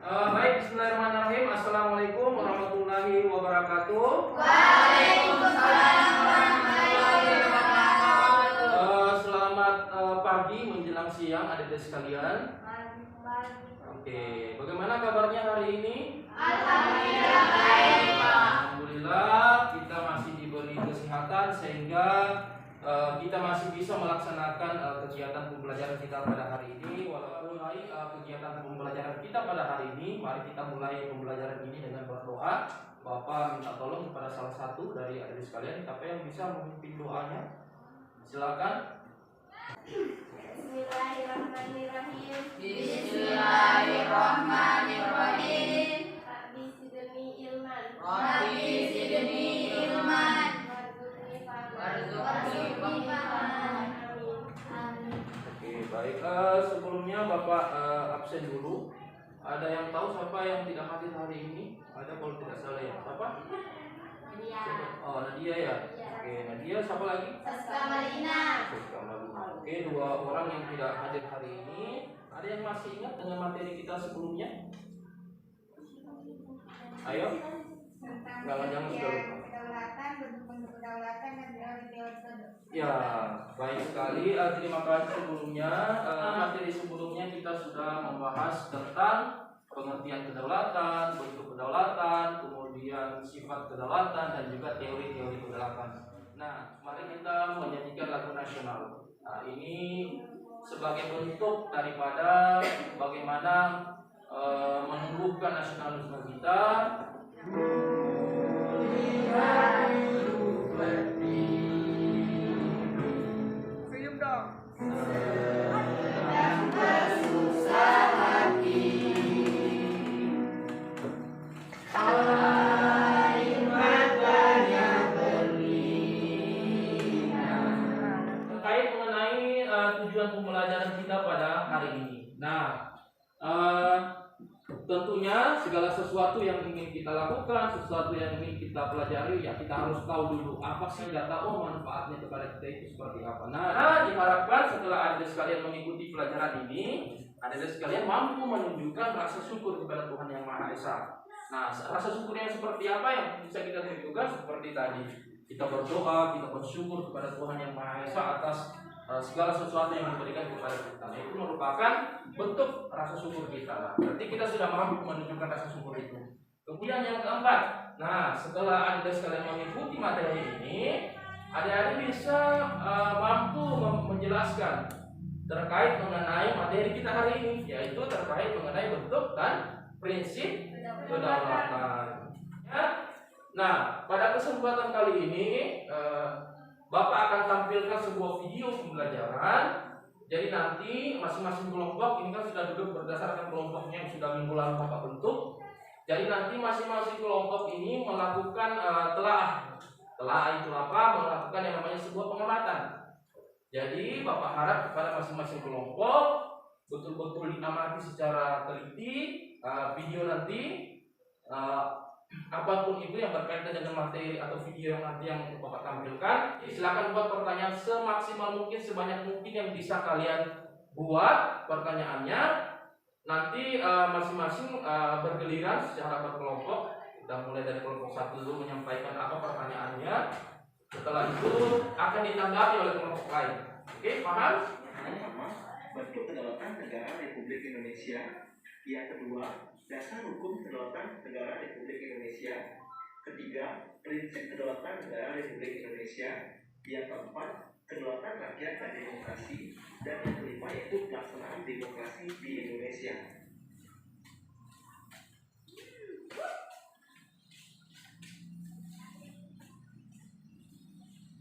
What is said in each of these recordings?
Baik, bismillahirrahmanirrahim. Assalamualaikum warahmatullahi wabarakatuh. Waalaikumsalam warahmatullahi wabarakatuh. Selamat pagi menjelang siang adik-adik sekalian. Oke, bagaimana kabarnya hari ini? Alhamdulillah baik, Pak. Alhamdulillah kita masih diberi kesehatan sehingga kita masih bisa melaksanakan kegiatan pembelajaran kita pada hari ini. Walaupun kegiatan pembelajaran kita pada hari ini, mari kita mulai pembelajaran ini dengan berdoa. Bapak minta tolong kepada salah satu dari adik sekalian, siapa yang bisa memimpin doanya? Silakan. Bismillahirrahmanirrahim. Bismillahirrahmanirrahim. Rabbi zidni ilman. Rabbi zidni ilman. Warzuqni fahman. Amin. Oke, baik. Sebelumnya Bapak absen dulu. Ada yang tahu siapa yang tidak hadir hari ini? Ada kalau tidak salah ya. Siapa? Iya. Oh, Nadia ya. Oke, Nadia. Siapa lagi? Saska Malina. Oke, dua orang yang tidak hadir hari ini. Ada yang masih ingat dengan materi kita sebelumnya? Ayo. Jangan sudah lupa. Kedaulatan, bentuk-bentuk kedaulatan dan teori-teori. Ya, baik sekali. Terima kasih sebelumnya. Materi sebelumnya kita sudah membahas tentang pengertian kedaulatan, bentuk kedaulatan, kemudian sifat kedaulatan dan juga teori-teori kedaulatan. Nah, mari kita menyanyikan lagu nasional. Nah, ini sebagai bentuk daripada bagaimana menumbuhkan nasionalisme kita. Senyum dong. Terkait mengenai tujuan pembelajaran kita pada hari ini. Nah, tentunya segala sesuatu yang ingin kita lakukan, sesuatu yang ingin kita pelajari, ya kita harus tahu dulu apa sih data manfaatnya kepada kita itu seperti apa. Nah, diharapkan setelah adik sekalian mengikuti pelajaran ini, adik sekalian mampu menunjukkan rasa syukur kepada Tuhan Yang Maha Esa. Nah, rasa syukur yang seperti apa yang bisa kita tunjukkan? Seperti tadi, kita berdoa, kita bersyukur kepada Tuhan Yang Maha Esa atas segala sesuatu yang diberikan kepada kita. Itu merupakan bentuk rasa syukur kita. Berarti kita sudah mampu menunjukkan rasa syukur itu. Kemudian yang keempat, nah setelah adik sekalian mengikuti materi ini, adik-adik bisa mampu menjelaskan terkait mengenai materi kita hari ini, yaitu terkait mengenai bentuk dan prinsip kedaulatan. Ya. Nah, pada kesempatan kali ini Bapak akan tampilkan sebuah video pembelajaran. Jadi nanti masing-masing kelompok ini kan sudah duduk berdasarkan kelompoknya yang sudah minggu lalu Bapak bentuk. Jadi nanti masing-masing kelompok ini melakukan telah itu apa? Melakukan yang namanya sebuah pengamatan. Jadi Bapak harap kepada masing-masing kelompok betul-betul diamati secara teliti video nanti. Apapun itu yang berkaitan dengan materi atau video yang nanti yang Bapak tampilkan, silakan buat pertanyaan semaksimal mungkin, sebanyak mungkin yang bisa kalian buat pertanyaannya. Nanti masing-masing bergiliran secara berkelompok. Kita mulai dari kelompok satu dulu menyampaikan apa pertanyaannya. Setelah itu akan ditanggapi oleh kelompok lain. Oke, paham? Bentuk kedaulatan negara Republik Indonesia. Yang kedua, dasar hukum kedaulatan negara Republik Indonesia. Ketiga, prinsip kedaulatan negara Republik Indonesia. Yang keempat, kedaulatan rakyat dan demokrasi. Dan yang kelima yaitu pelaksanaan demokrasi di Indonesia.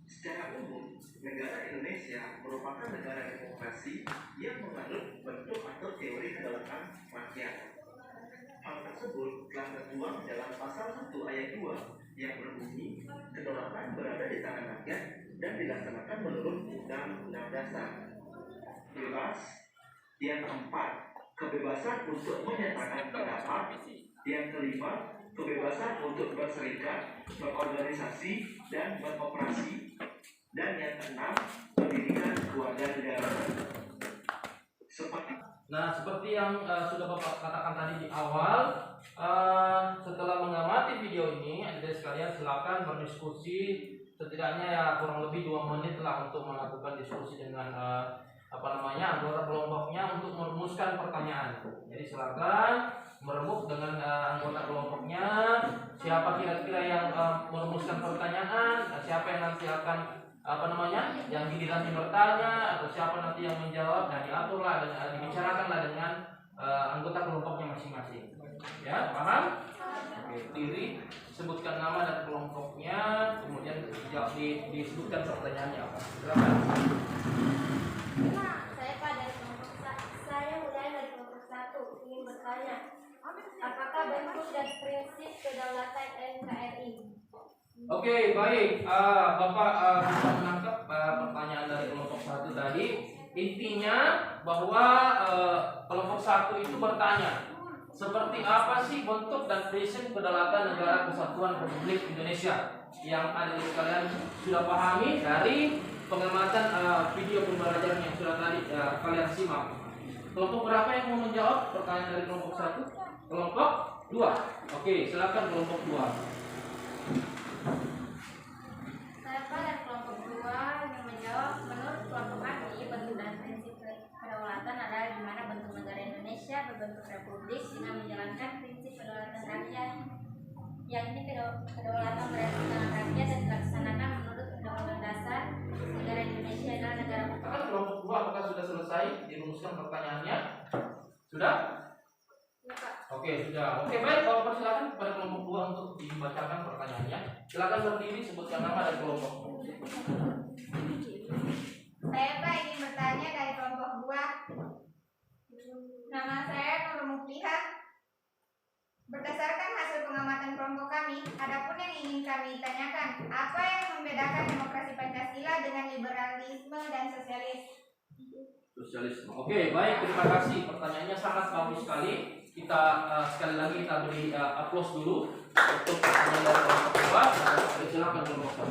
Secara umum, negara Indonesia merupakan negara demokrasi yang menganut bentuk atau teori kedaulatan rakyat. Hal tersebut telah tertuang dalam pasal 1 ayat 2 yang berbunyi, kedaulatan berada di tangan rakyat dan dilaksanakan menurut Undang-Undang Dasar. Bebas. Yang keempat, kebebasan untuk menyatakan pendapat. Yang kelima, kebebasan untuk berserikat, berorganisasi, dan beroperasi. Dan yang keenam, pendidikan keluarga negara. Seperti Nah, seperti yang sudah Bapak katakan tadi di awal, setelah mengamati video ini, adik-adik sekalian silakan berdiskusi setidaknya ya kurang lebih 2 menit lah untuk melakukan diskusi dengan anggota kelompoknya untuk merumuskan pertanyaan. Jadi silakan meremuk dengan anggota kelompoknya, siapa kira-kira yang merumuskan pertanyaan, siapa yang nanti akan yang giliran bertanya, atau siapa nanti yang menjawab. Nah, diaturlah dan dibicarakanlah dengan anggota kelompoknya masing-masing. Ya, paham? Oke, diri, sebutkan nama dan kelompoknya, kemudian disebutkan pertanyaannya apa. Silakan. Saya mulai dari kelompok 1 ingin bertanya, apakah bentuk dan prinsip kedaulatan NKRI? Oke, baik. Bapak bisa menangkap pertanyaan dari kelompok 1 tadi. Intinya bahwa kelompok 1 itu bertanya, seperti apa sih bentuk dan prinsip kedaulatan negara kesatuan Republik Indonesia? Yang ada di sekalian sudah pahami dari pengamatan video pembelajaran yang sudah tadi kalian simak. Kelompok berapa yang mau menjawab pertanyaan dari kelompok 1? Kelompok 2. Oke, silakan kelompok 2. Saya dan kelompok 2 yang menjawab, menurut kelompok kami, bentuk dan prinsip kedaulatan adalah di mana bentuk negara Indonesia berbentuk republik dengan menjalankan prinsip kedaulatan rakyat, yakni kedaulatan berada di tangan rakyat dan dilaksanakan menurut Undang-Undang Dasar Negara Indonesia adalah negara hukum. Kelompok 2 apakah sudah selesai dirumuskan pertanyaannya? Sudah? Ya, Pak. Oke, sudah. Oke, baik. Bapak persilakan kepada kelompok 2 untuk dibacakan pertanyaannya. Silakan berdiri, sebutkan nama dan kelompok. Saya Pak ingin bertanya dari kelompok 2. Nama saya Nur Mukliha. Berdasarkan hasil pengamatan kelompok kami, adapun yang ingin kami tanyakan, apa yang membedakan demokrasi Pancasila dengan liberalisme dan sosialisme? Oke, baik. Terima kasih. Pertanyaannya sangat bagus sekali. Kita sekali lagi kita beri aplaus dulu untuk pertanyaan dari kelompok 2. Silakan kelompok 1.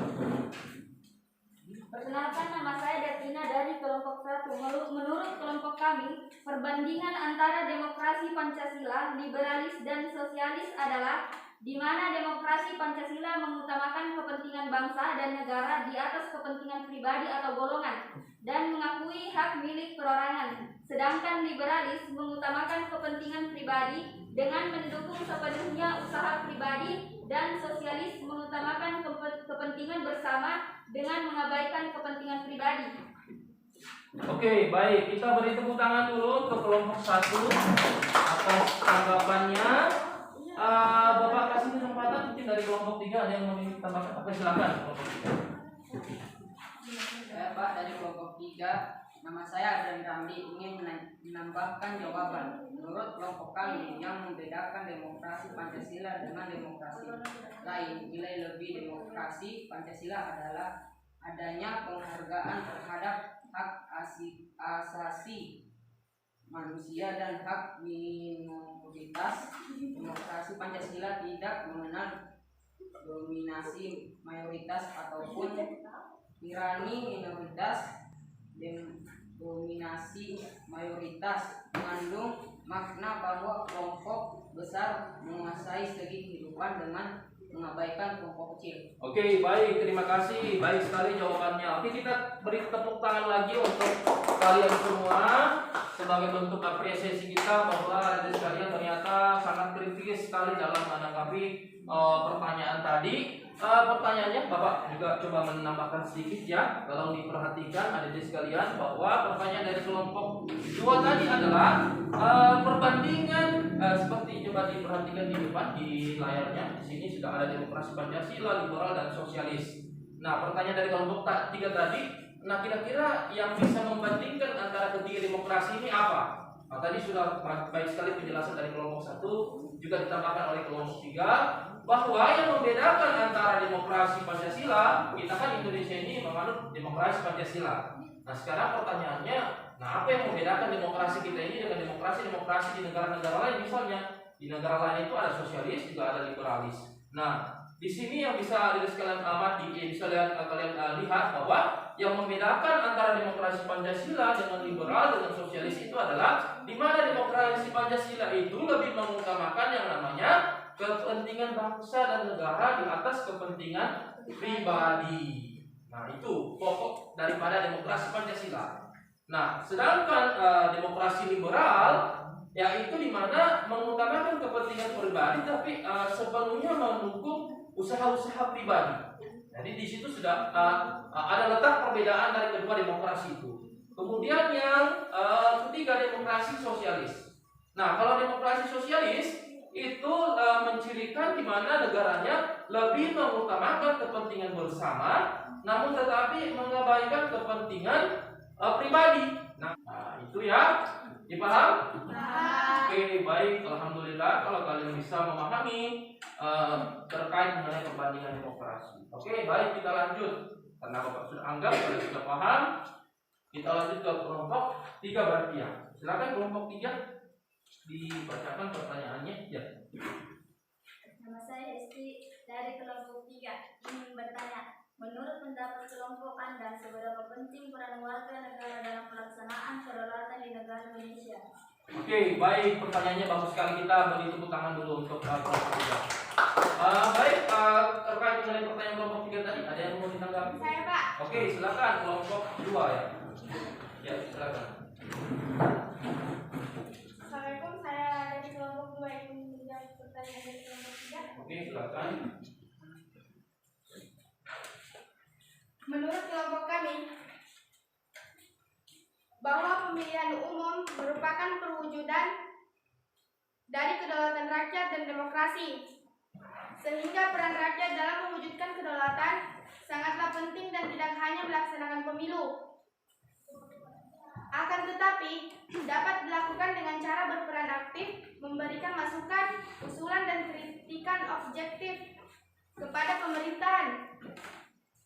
Perkenalkan, nama saya Datina dari kelompok 1. Menurut kelompok kami, perbandingan antara demokrasi Pancasila, liberalis dan sosialis adalah di mana demokrasi Pancasila mengutamakan kepentingan bangsa dan negara di atas kepentingan pribadi atau golongan dan mengakui hak milik perorangan. Sedangkan liberalis mengutamakan kepentingan pribadi dengan mendukung sepenuhnya usaha pribadi, dan sosialis mengutamakan kepentingan bersama dengan mengabaikan kepentingan pribadi. Oke, baik. Kita beri tepuk tangan dulu untuk kelompok 1 atas tanggapannya. Bapak kasih kesempatan mungkin dari kelompok 3 ada yang mau ditambahkan. Oke, silakan kelompok 3. Saya Pak dari kelompok 3. Nama saya Adrian Ramli, ingin menambahkan jawaban. Menurut kelompok kami, yang membedakan demokrasi Pancasila dengan demokrasi lain, nilai lebih demokrasi Pancasila adalah adanya penghargaan terhadap hak asasi manusia dan hak minoritas. Demokrasi Pancasila tidak mengenal dominasi mayoritas ataupun tirani minoritas. Dominasi mayoritas mengandung makna bahwa kelompok besar menguasai segi kehidupan dengan mengabaikan kelompok kecil. Oke, baik, terima kasih. Baik sekali jawabannya. Oke, kita beri tepuk tangan lagi untuk kalian semua sebagai bentuk apresiasi kita bahwa ada sekalian ternyata sangat kritis sekali dalam menanggapi pertanyaan tadi. Pertanyaannya Bapak juga coba menambahkan sedikit ya. Kalau diperhatikan ada sekalian bahwa pertanyaan dari kelompok 2 tadi adalah perbandingan seperti coba diperhatikan di depan di layarnya. Di sini sudah ada demokrasi Pancasila, liberal dan sosialis. Nah, pertanyaan dari kelompok 3 tadi, nah kira-kira yang bisa membandingkan antara ketiga demokrasi ini apa? Nah, tadi sudah baik sekali penjelasan dari kelompok 1, juga ditambahkan oleh kelompok 3 bahwa yang membedakan antara demokrasi Pancasila, kita kan Indonesia ini menganut demokrasi Pancasila. Nah, sekarang pertanyaannya, nah apa yang membedakan demokrasi kita ini dengan demokrasi di negara-negara lain? Misalnya di negara lain itu ada sosialis, juga ada liberalis. Nah, di sini yang bisa kalian amati, bisa kalian lihat bahwa yang membedakan antara demokrasi Pancasila dengan liberal dengan sosialis itu adalah di mana demokrasi Pancasila itu lebih mengutamakan yang namanya kepentingan bangsa dan negara di atas kepentingan pribadi. Nah, itu pokok daripada demokrasi Pancasila. Nah, sedangkan demokrasi liberal yaitu di mana mengutamakan kepentingan pribadi tapi sepenuhnya mendukung usaha-usaha pribadi. Jadi di situ sudah ada letak perbedaan dari kedua demokrasi itu. Kemudian yang ketiga demokrasi sosialis. Nah, kalau demokrasi sosialis itu mencirikan di mana negaranya lebih mengutamakan kepentingan bersama, namun tetapi mengabaikan kepentingan pribadi. Nah, itu ya, dipaham? Oke, baik, alhamdulillah kalau kalian bisa memahami terkait mengenai perbandingan demokrasi. Oke, baik, kita lanjut. Karena Bapak sudah anggap kalian sudah paham, kita lanjut ke kelompok 3 berarti ya. Silakan kelompok 3 dibacakan pertanyaannya ya. Nama saya Esti dari kelompok 3 ingin bertanya, menurut pendapat kelompok Anda seberapa penting peran warga negara dalam pelaksanaan kedaulatan di negara Indonesia? Oke, baik, pertanyaannya bagus sekali, kita beri tepuk tangan dulu untuk kelompok 3. Baik, terkait dengan pertanyaan kelompok 3 tadi, ada yang mau ditanggapi? Saya, Pak. Oke, silakan kelompok 2 ya. Ya, silakan. Assalamualaikum, saya dari kelompok 2 ingin menjawab pertanyaan dari kelompok 3. Oke, silakan. Menurut kelompok kami, bahwa pemilihan umum merupakan perwujudan dari kedaulatan rakyat dan demokrasi, sehingga peran rakyat dalam mewujudkan kedaulatan sangatlah penting dan tidak hanya melaksanakan pemilu. Akan tetapi, dapat dilakukan dengan cara berperan aktif, memberikan masukan, usulan dan kritikan objektif kepada pemerintahan,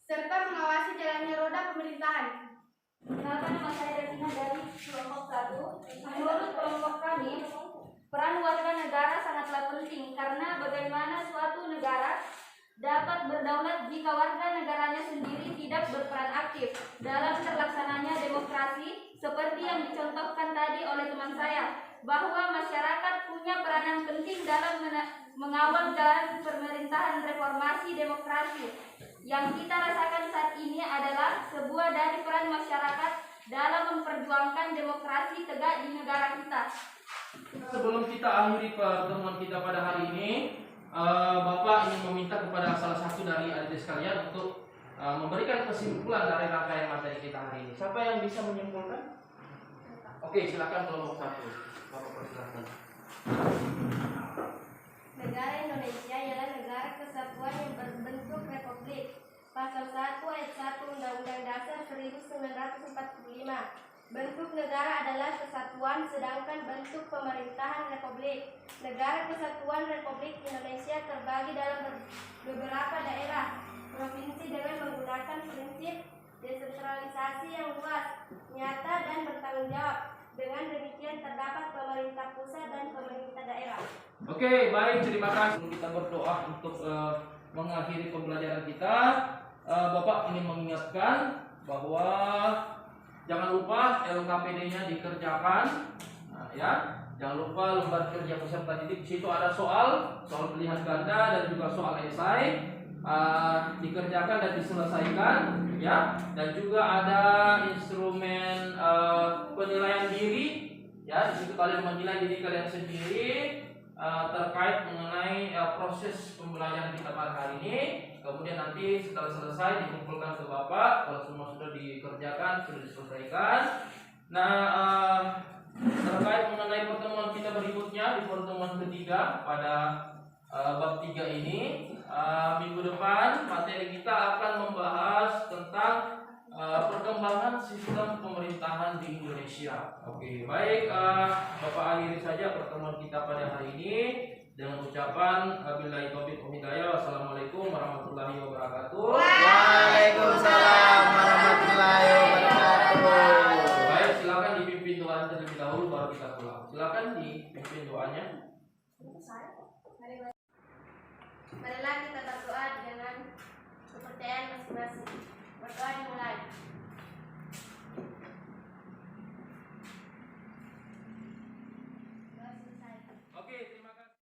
serta mengawasi jalannya roda pemerintahan. Kenalkan, nama saya Devina dari kelompok 1. Menurut kelompok kami, peran warga negara sangatlah penting karena bagaimana suatu negara dapat berdaulat jika warga negaranya sendiri tidak berperan aktif dalam terlaksananya demokrasi, seperti yang dicontohkan tadi oleh teman saya, bahwa masyarakat punya peranan penting dalam mengawal jalan pemerintahan reformasi demokrasi. Yang kita rasakan saat ini adalah sebuah dari peran masyarakat dalam memperjuangkan demokrasi tegak di negara kita. Sebelum kita akhiri pertemuan kita pada hari ini, Bapak ingin meminta kepada salah satu dari adik sekalian untuk memberikan kesimpulan dari rangkaian materi kita hari ini. Siapa yang bisa menyimpulkan? Oke, silakan kelompok 1. Bapak persilakan. Negara Indonesia ialah negara kesatuan yang berbentuk republik. Pasal 1 ayat 1 Undang-Undang Dasar 1945. Bentuk negara adalah kesatuan, sedangkan bentuk pemerintahan republik. Negara Kesatuan Republik Indonesia terbagi dalam beberapa daerah provinsi dengan menggunakan prinsip desentralisasi yang luas, nyata dan bertanggung jawab. Dengan demikian terdapat pemerintah pusat dan pemerintah daerah. Oke, baik, terima kasih. Kita berdoa untuk mengakhiri pembelajaran kita. Bapak ingin mengingatkan bahwa jangan lupa LKPD-nya dikerjakan, ya. Jangan lupa lembar kerja peserta didik. Di situ ada soal pilihan ganda dan juga soal esai. Dikerjakan dan diselesaikan, ya. Dan juga ada instrumen penilaian diri, ya. Di situ kalian menilai diri kalian sendiri terkait mengenai proses pembelajaran kita pada hari ini. Kemudian nanti setelah selesai dikumpulkan ke Bapak kalau semua sudah dikerjakan, sudah diselesaikan. Nah, terkait mengenai pertemuan kita berikutnya di pertemuan ketiga pada bab 3 ini, minggu depan materi kita akan membahas tentang perkembangan sistem pemerintahan di Indonesia. Oke, baik, Bapak akhiri saja pertemuan kita pada hari ini dengan ucapan billahi taufiq wal hidayah. Wassalamualaikum warahmatullahi wabarakatuh. Waalaikumsalam warahmatullahi wabarakatuh. Baik, silakan dipimpin doa terlebih dahulu baru kita pulang. Silakan dipimpin doanya. Marilah kita berdoa dengan kepercayaan masing-masing. Berdoa dimulai.